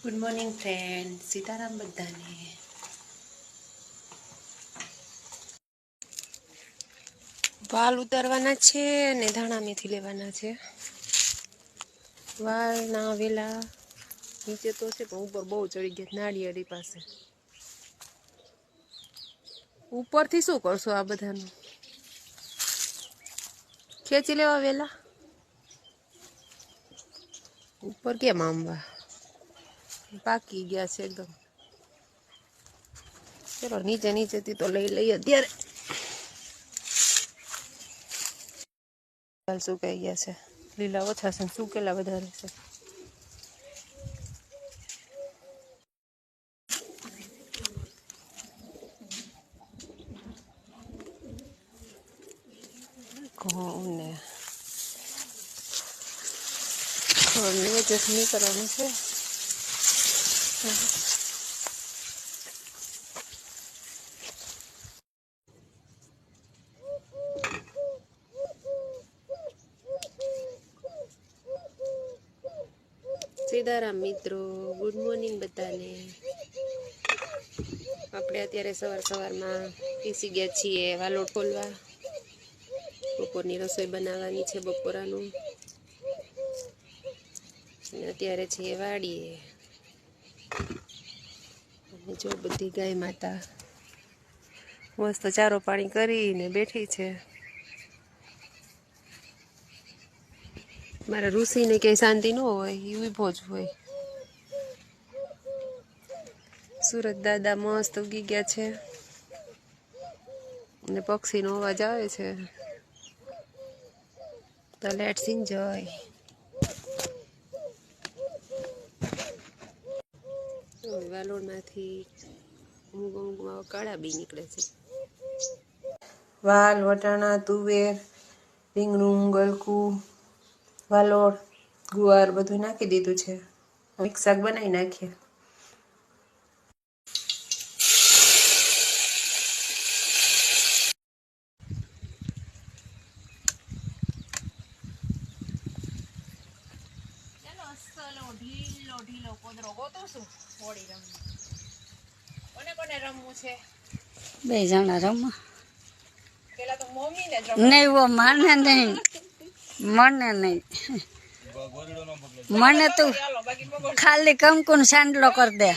Good morning friend, Sitaram બધાને। વાલ ઉતારવાના છે અને ધાણા મેથી લેવાના છે। વાલ ના વેલા નીચે તો છે પણ ઉપર બહુ ચડી ગયા નાળિયેરી પાસે। ઉપરથી શું કરશો આ બધાનું? ખેંચી લેવા વેલા ઉપર કેમ આંબા પાકી ગયા છે એકદમ। ચલો નીચે નીચેથી તો લઈ લઈએ અત્યારે। વાલ સુકાઈ ગયા છે, લીલા ઓછા છે, સુકેલા વધારે છે। ઘઉં ને ચટણી કરવાની છે। સીતારામ મિત્રો, ગુડ મોર્નિંગ બધાને। આપણે અત્યારે સવારમાં પીસી ગયા છીએ વાલોડ ખોલવા। બપોરની રસોઈ બનાવવાની છે, બપોરાનું। અને અત્યારે છીએ વાડીએ। અને જો બધી ગાય માતા મસ્ત ચારો પાણી કરીને બેઠી છે। મારા ઋષિને ક્યાંય શાંતિ ન હોય, એ ઊભો જ હોય। સુરત દાદા મસ્ત ઉગી ગયા છે અને પક્ષીનો અવાજ આવે છે, તો લેટ્સ એન્જોય। વાલોડમાંથી અમુક કાળા બી નીકળે છે। વાલ, વટાણા, તુવેર, રીંગણું, ગલકું, વાલોડ, ગુવાર બધું નાખી દીધું છે। મિક્સ શાક બનાવી નાખીએ। ઢીલો કોદરો ગોતો છું હોળી રમવા। કોને કોને રમવું છે? બે જણા રમવા। પેલા તો મમ્મી ને નહીં વો મને નહીં, મને નહીં, મને તું ખાલી કંકુન સાંડલો કર દે।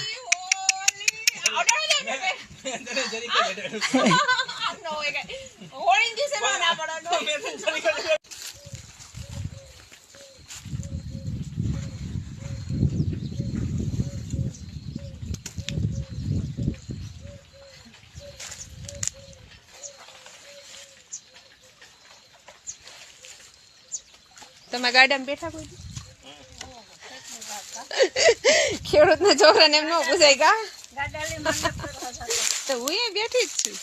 તમે ગાડામાં બેઠા કોઈ? ખેડૂત ના છોકરાને એમ ન પૂછાય કા? તો હું એ બેઠી જ છું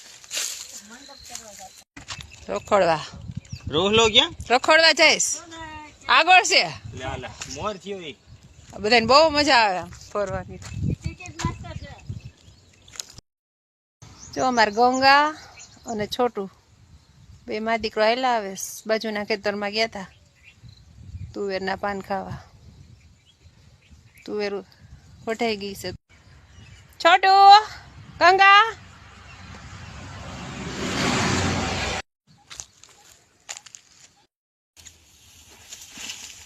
રખડવા। રોહલો ક્યાં રખડવા જઈશ, આગળ છે। મોર થયો એ બધાને બહુ મજા આવે ફરવાની। જો અમારે ગંગા અને છોટું બે માં દીકરો આવેલા આવે બાજુના ખેતરમાં ગયા હતા તુવેરના પાન ખાવા। તુવેર વઢાઈ ગઈ છે। છોટું, ગંગા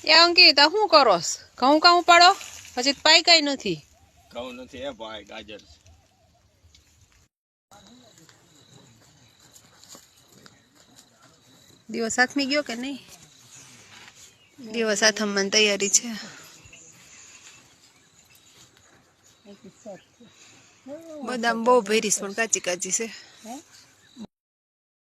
એ અંકિતા શું કરો? ઘઉં કાં પાડો? હજી પાઈ કઈ નથી। ઘઉં નથી એ ભાઈ, ગાજર દિવસ હાથમી ગયો કે નહીં? દિવસ હાથમવાની તૈયારી છે। બદામ બહુ ભેરીશ પણ કાચી કાચી છે।